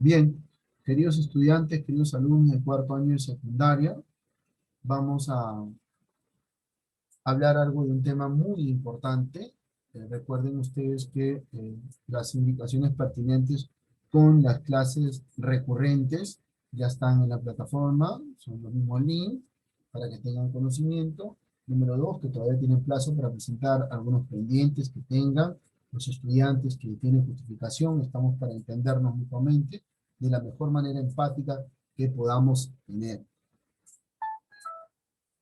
Bien, queridos estudiantes, queridos alumnos de cuarto año de secundaria, vamos a hablar algo de un tema muy importante. Recuerden ustedes que las indicaciones pertinentes con las clases recurrentes ya están en la plataforma, son los mismos links para que tengan conocimiento. Número dos, que todavía tienen plazo para presentar algunos pendientes que tengan los estudiantes que tienen justificación. Estamos para entendernos mutuamente de la mejor manera empática que podamos tener.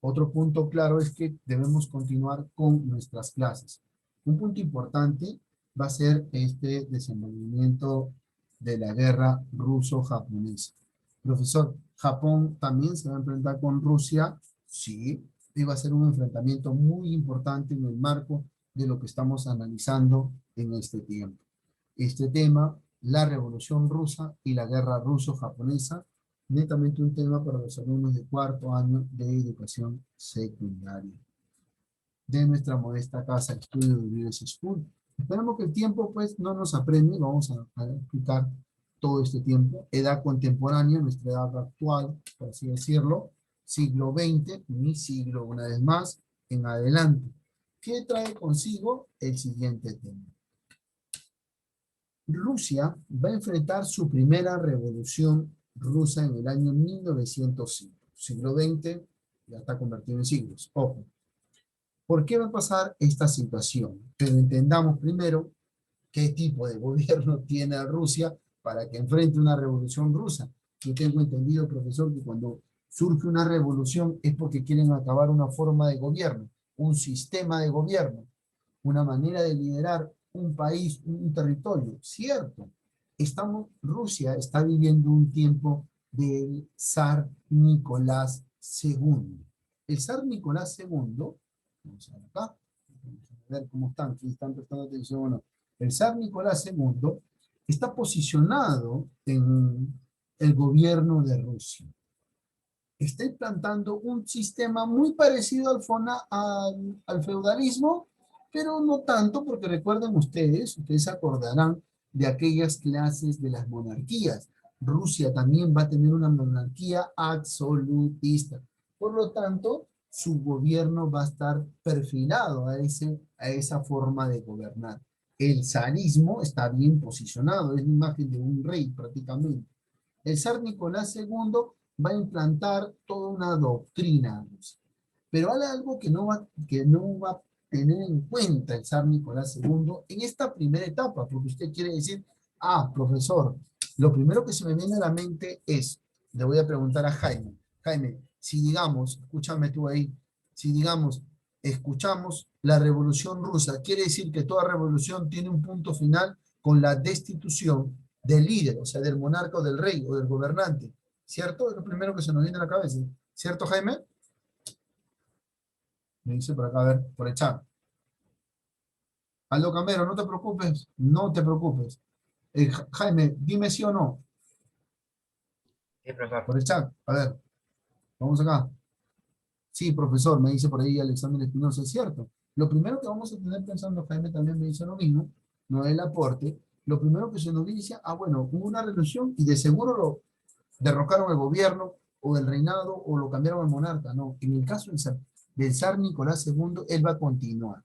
Otro punto claro es que debemos continuar con nuestras clases. Un punto importante va a ser este desenvolvimiento de la guerra ruso-japonesa. Profesor, ¿Japón también se va a enfrentar con Rusia? Sí, y va a ser un enfrentamiento muy importante en el marco de lo que estamos analizando en este tiempo. Este tema, la revolución rusa y la guerra ruso-japonesa, netamente un tema para los alumnos de cuarto año de educación secundaria de nuestra modesta casa de estudio de Vives School. Esperamos que el tiempo pues no nos apremie, vamos a explicar todo este tiempo. Edad contemporánea, nuestra edad actual, por así decirlo, siglo XX, mi siglo una vez más, en adelante. ¿Qué trae consigo el siguiente tema? Rusia va a enfrentar su primera revolución rusa en el año 1905. Siglo XX ya está convertido en siglos. Ojo. ¿Por qué va a pasar esta situación? Pero entendamos primero qué tipo de gobierno tiene Rusia para que enfrente una revolución rusa. Yo tengo entendido, profesor, que cuando surge una revolución es porque quieren acabar una forma de gobierno, un sistema de gobierno, una manera de liderar un país, un territorio. Cierto, Rusia está viviendo un tiempo del zar Nicolás II. El zar Nicolás II, vamos a ver acá, vamos a ver cómo están, si están prestando atención o no. El zar Nicolás II está posicionado en el gobierno de Rusia. Está implantando un sistema muy parecido al feudalismo, pero no tanto, porque recuerden ustedes se acordarán de aquellas clases de las monarquías. Rusia también va a tener una monarquía absolutista. Por lo tanto, su gobierno va a estar perfilado a esa forma de gobernar. El zarismo está bien posicionado, es la imagen de un rey prácticamente. El zar Nicolás II va a implantar toda una doctrina. Pero hay algo que no va a tener en cuenta el zar Nicolás II en esta primera etapa, porque usted quiere decir, profesor, lo primero que se me viene a la mente es, le voy a preguntar a Jaime, Jaime, si digamos, escúchame tú ahí, si digamos, escuchamos la revolución rusa, quiere decir que toda revolución tiene un punto final con la destitución del líder, o sea, del monarca o del rey o del gobernante. ¿Cierto? Es lo primero que se nos viene a la cabeza. ¿Cierto, Jaime? Me dice por acá, a ver, por el chat. Aldo Camero, no te preocupes, no te preocupes. Jaime, dime sí o no. Sí, profesor. Por el chat, a ver, vamos acá. Sí, profesor, me dice por ahí Alexander Espinosa, es cierto. Lo primero que vamos a tener pensando, Jaime también me dice lo mismo, no es el aporte. Lo primero que se nos dice, bueno, hubo una revolución y de seguro lo derrocaron el gobierno o el reinado o lo cambiaron al monarca. No, en el caso del zar Nicolás II, él va a continuar.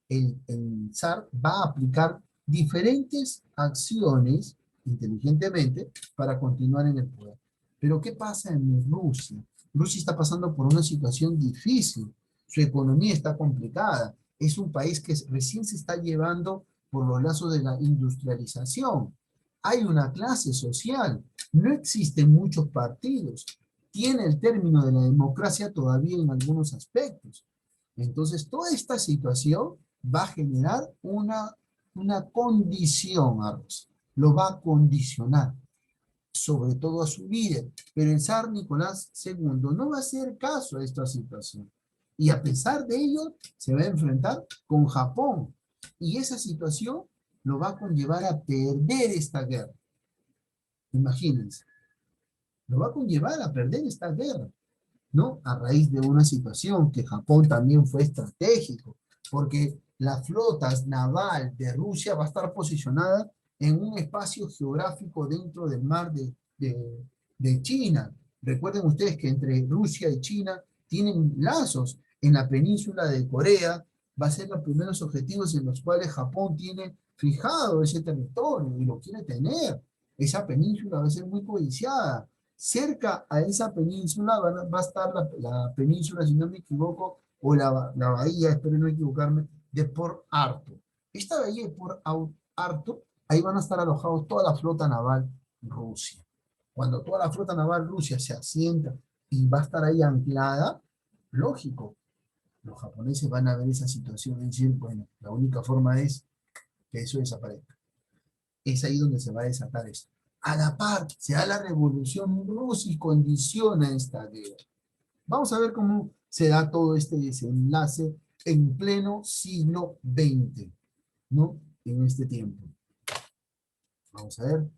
El zar va a aplicar diferentes acciones inteligentemente para continuar en el poder. Pero ¿qué pasa en Rusia? Rusia está pasando por una situación difícil, su economía está complicada, es un país que recién se está llevando por los lazos de la industrialización. Hay una clase social, no existen muchos partidos, tiene el término de la democracia todavía en algunos aspectos. Entonces, toda esta situación va a generar una condición a Rusia, lo va a condicionar, sobre todo a su líder. Pero el zar Nicolás II no va a hacer caso a esta situación. Y a pesar de ello, se va a enfrentar con Japón. Y esa situación lo va a conllevar a perder esta guerra. Imagínense, lo va a conllevar a perder esta guerra, ¿no? A raíz de una situación que Japón también fue estratégico, porque las flotas naval de Rusia va a estar posicionada en un espacio geográfico dentro del mar de China. Recuerden ustedes que entre Rusia y China tienen lazos en la península de Corea, va a ser los primeros objetivos en los cuales Japón tiene fijado ese territorio y lo quiere tener. Esa península va a ser muy codiciada. Cerca a esa península va a estar la península, si no me equivoco, o la bahía, espero no equivocarme, de Port Arthur. Esta bahía de Port Arthur, ahí van a estar alojados toda la flota naval Rusia. Cuando toda la flota naval Rusia se asienta y va a estar ahí anclada, lógico, los japoneses van a ver esa situación y decir, bueno, la única forma es que eso desaparezca. Es ahí donde se va a desatar esto. A la par, se da la revolución rusa y condiciona esta guerra. Vamos a ver cómo se da todo este desenlace en pleno siglo XX, ¿no? En este tiempo. Vamos a ver.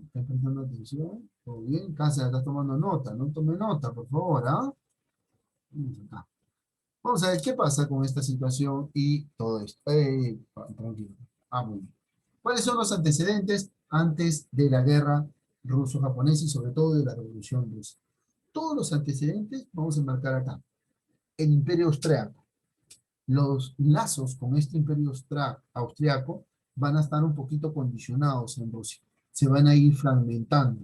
¿Estás prestando atención? ¿Todo bien? Casi estás tomando nota. No tome nota, por favor, ¿ah? Vamos acá. Vamos a ver qué pasa con esta situación y todo esto. Tranquilo. Muy bien. ¿Cuáles son los antecedentes antes de la guerra ruso-japonesa y sobre todo de la revolución rusa? Todos los antecedentes vamos a enmarcar acá. El imperio austriaco. Los lazos con este imperio austriaco van a estar un poquito condicionados en Rusia. Se van a ir fragmentando,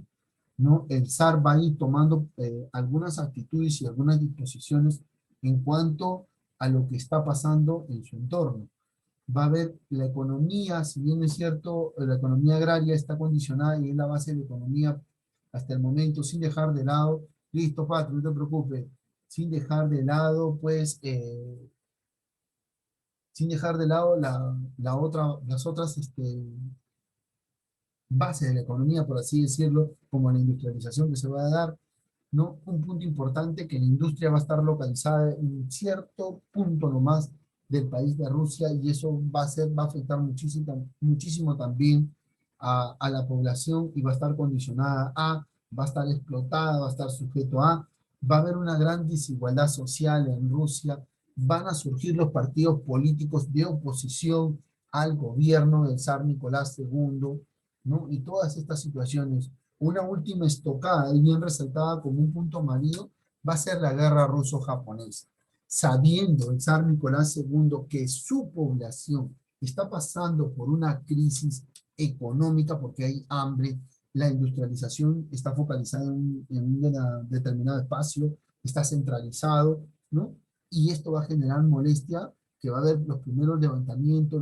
¿no? El zar va a ir tomando algunas actitudes y algunas disposiciones en cuanto a lo que está pasando en su entorno. Va a haber la economía, si bien es cierto, la economía agraria está condicionada y es la base de la economía hasta el momento, sin dejar de lado, listo, Patro, no te preocupes, sin dejar de lado, pues, sin dejar de lado las otras bases de la economía, por así decirlo, como la industrialización que se va a dar, ¿no? Un punto importante que la industria va a estar localizada en cierto punto nomás del país de Rusia y eso va a afectar muchísimo, muchísimo también a la población y va a estar condicionada va a estar explotada, va a estar sujeto va a haber una gran desigualdad social en Rusia, van a surgir los partidos políticos de oposición al gobierno del zar Nicolás II, ¿no? Y todas estas situaciones. Una última estocada y bien resaltada como un punto amarillo va a ser la guerra ruso-japonesa. Sabiendo el zar Nicolás II que su población está pasando por una crisis económica porque hay hambre, la industrialización está focalizada en un determinado espacio, está centralizado, ¿no? Y esto va a generar molestia, que va a haber los primeros levantamientos,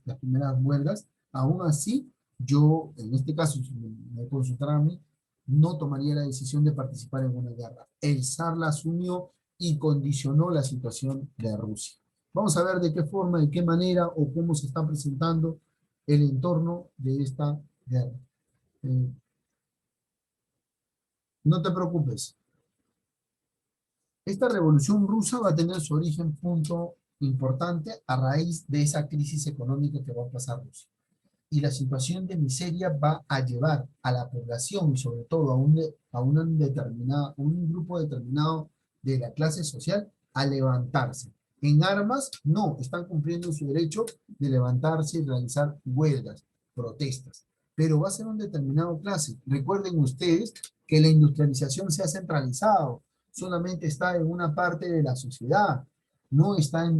las primeras huelgas. Aún así, yo, en este caso, si me consultara a mí, no tomaría la decisión de participar en una guerra. El zar la asumió y condicionó la situación de Rusia. Vamos a ver de qué forma, de qué manera o cómo se está presentando el entorno de esta guerra. No te preocupes. Esta revolución rusa va a tener su origen punto importante a raíz de esa crisis económica que va a pasar Rusia. Y la situación de miseria va a llevar a la población y sobre todo un grupo determinado de la clase social a levantarse. En armas, no, están cumpliendo su derecho de levantarse y realizar huelgas, protestas, pero va a ser un determinado clase. Recuerden ustedes que la industrialización se ha centralizado, solamente está en una parte de la sociedad, no está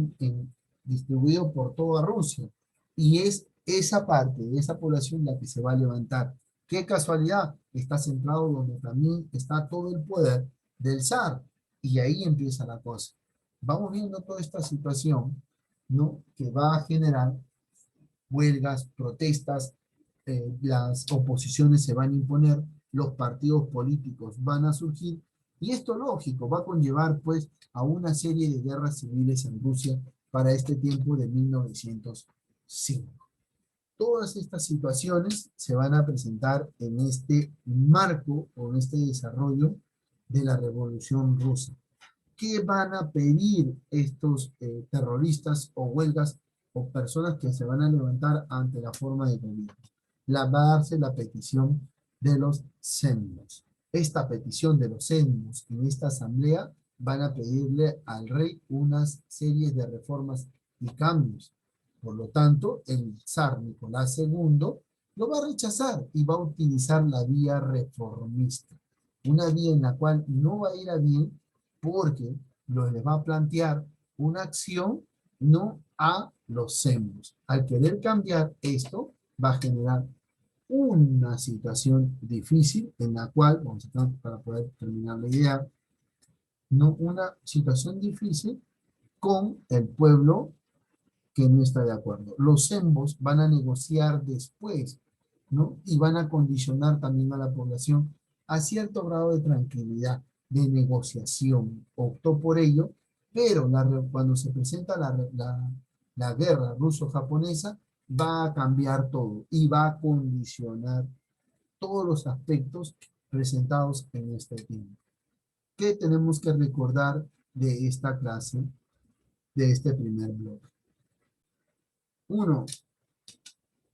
distribuido por toda Rusia. Y es esa parte de esa población la que se va a levantar. Qué casualidad, está centrado donde también está todo el poder del zar. Y ahí empieza la cosa. Vamos viendo toda esta situación, ¿no? Que va a generar huelgas, protestas, las oposiciones se van a imponer, los partidos políticos van a surgir, y esto lógico, va a conllevar pues a una serie de guerras civiles en Rusia para este tiempo de 1905. Todas estas situaciones se van a presentar en este marco o en este desarrollo de la Revolución Rusa. ¿Qué van a pedir estos terroristas o huelgas o personas que se van a levantar ante la forma de gobierno? Va a darse la petición de los sémimos. Esta petición de los sémimos en esta asamblea van a pedirle al rey unas series de reformas y cambios. Por lo tanto, el zar Nicolás II lo va a rechazar y va a utilizar la vía reformista. Una vía en la cual no va a ir a bien porque les va a plantear una acción no a los sembos. Al querer cambiar esto, va a generar una situación difícil en la cual, vamos a para poder terminar la idea, no una situación difícil con el pueblo que no está de acuerdo. Los sembos van a negociar después, ¿no? Y van a condicionar también a la población a cierto grado de tranquilidad, de negociación. Optó por ello, pero cuando se presenta la guerra ruso-japonesa, va a cambiar todo y va a condicionar todos los aspectos presentados en este tiempo. ¿Qué tenemos que recordar de esta clase, de este primer bloque? Uno,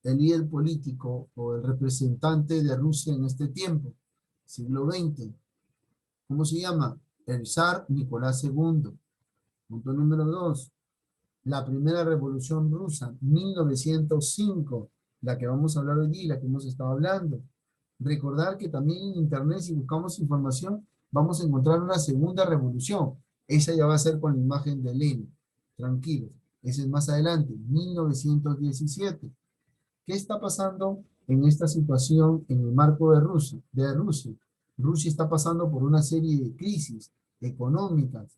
el líder político o el representante de Rusia en este tiempo, siglo XX. ¿Cómo se llama? El zar Nicolás II. Punto número 2, la primera revolución rusa, 1905, la que vamos a hablar hoy día, la que hemos estado hablando. Recordar que también en internet, si buscamos información, vamos a encontrar una segunda revolución. Esa ya va a ser con la imagen de Lenin. Tranquilos, ese es más adelante, 1917. ¿Qué está pasando en esta situación en el marco de Rusia? Rusia está pasando por una serie de crisis económicas,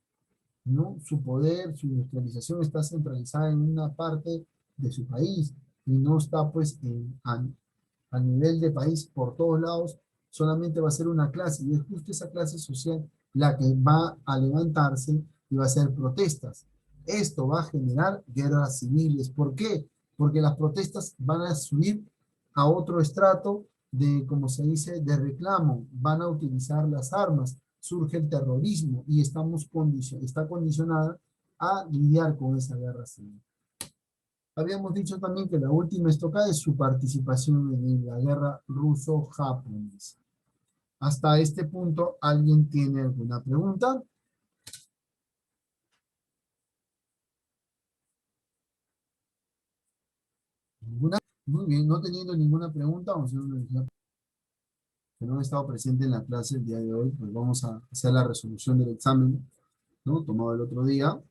¿no? Su poder, su industrialización está centralizada en una parte de su país y no está pues a nivel de país por todos lados, solamente va a ser una clase y es justo esa clase social la que va a levantarse y va a hacer protestas. Esto va a generar guerras civiles. ¿Por qué? Porque las protestas van a subir a otro estrato de, como se dice, de reclamo, van a utilizar las armas, surge el terrorismo y está condicionada a lidiar con esa guerra civil. Habíamos dicho también que la última estocada es su participación en la guerra ruso-japonesa. Hasta este punto, ¿alguien tiene alguna pregunta? ¿Ninguna? Muy bien, no teniendo ninguna pregunta, vamos a hacer una que no he estado presente en la clase el día de hoy, pues vamos a hacer la resolución del examen, ¿no? Tomado el otro día,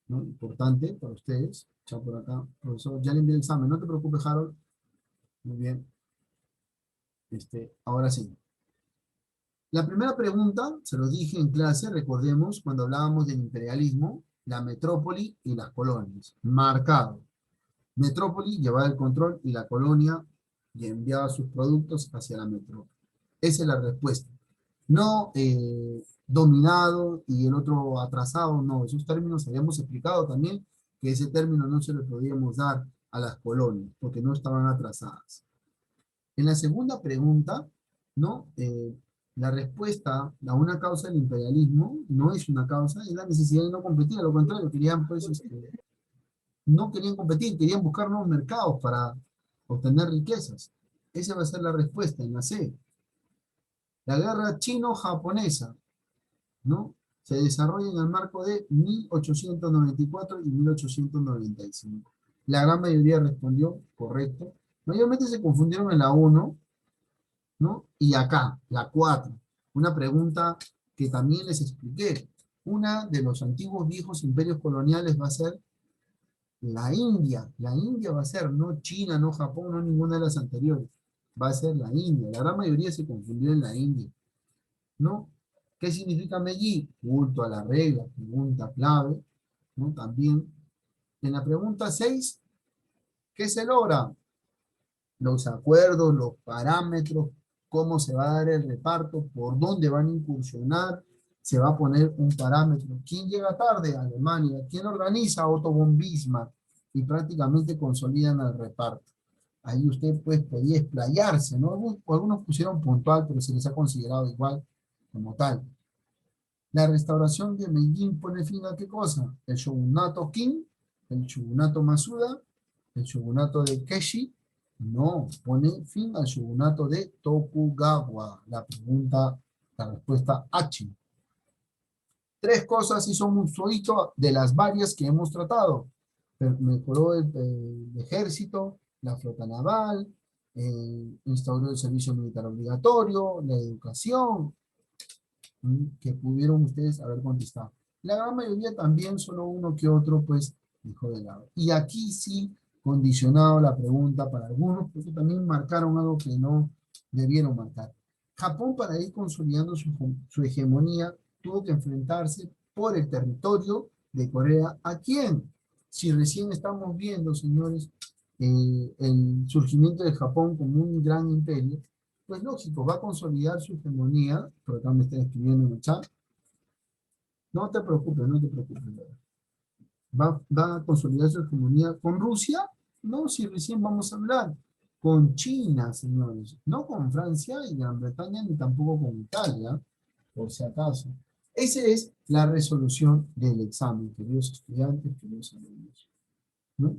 ¿no? Importante para ustedes. Ya por acá, profesor, ya le envié el examen, no te preocupes, Harold. Muy bien. Ahora sí. La primera pregunta, se lo dije en clase, recordemos, cuando hablábamos del imperialismo, la metrópoli y las colonias. Marcado. Metrópoli llevaba el control y la colonia y enviaba sus productos hacia la metrópoli. Esa es la respuesta. No dominado y el otro atrasado, no. Esos términos habíamos explicado también que ese término no se le podíamos dar a las colonias porque no estaban atrasadas. En la segunda pregunta, ¿no? La respuesta a una causa del imperialismo no es una causa, es la necesidad de no competir, a lo contrario, querían pues, no querían competir, querían buscar nuevos mercados para obtener riquezas. Esa va a ser la respuesta en la C. La guerra chino-japonesa, ¿no? Se desarrolla en el marco de 1894 y 1895. La gran mayoría respondió correcto. Mayormente se confundieron en la 1, ¿no? Y acá, la 4, una pregunta que también les expliqué. Una de los antiguos viejos imperios coloniales va a ser la India. La India va a ser, no China, no Japón, no ninguna de las anteriores. Va a ser la India. La gran mayoría se confundió en la India, ¿no? ¿Qué significa Meiji? Culto a la regla, pregunta clave, ¿no? También. En la pregunta 6, ¿qué se logra? Los acuerdos, los parámetros, cómo se va a dar el reparto, por dónde van a incursionar, se va a poner un parámetro. ¿Quién llega tarde? Alemania. ¿Quién organiza? Otto von Bismarck. Y prácticamente consolidan el reparto. Ahí usted pues podía explayarse, ¿no? Algunos pusieron puntual, pero se les ha considerado igual como tal. La restauración de Meiji pone fin a ¿qué cosa? El shogunato Qing, el shogunato Masuda, el shogunato de Keshi. No, pone fin al shogunato de Tokugawa. La respuesta H. Tres cosas y son un solito de las varias que hemos tratado. mejoró el ejército, la flota naval, instauró el servicio militar obligatorio, la educación, que pudieron ustedes haber contestado. La gran mayoría también, solo uno que otro, pues, dejó de lado. Y aquí sí, condicionado la pregunta para algunos, porque también marcaron algo que no debieron marcar. Japón, para ir consolidando su hegemonía, tuvo que enfrentarse por el territorio de Corea. ¿A quién? Si recién estamos viendo, señores, el surgimiento de Japón como un gran imperio, pues lógico, va a consolidar su hegemonía, por acá me están escribiendo en el chat. No te preocupes, no te preocupes. Va a consolidar su hegemonía con Rusia, no, si recién vamos a hablar. Con China, señores, no con Francia y Gran Bretaña, ni tampoco con Italia, por si acaso. Esa es la resolución del examen, queridos estudiantes, queridos alumnos, ¿no?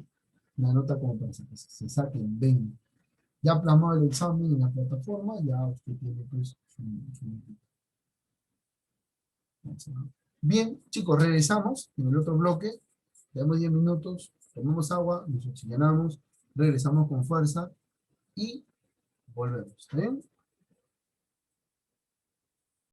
La nota como para que se saquen 20. Ya plasmado el examen en la plataforma, ya usted tiene pues Bien, chicos, regresamos en el otro bloque. Tenemos 10 minutos, tomamos agua, nos oxigenamos, regresamos con fuerza y volvemos. ¿Está bien?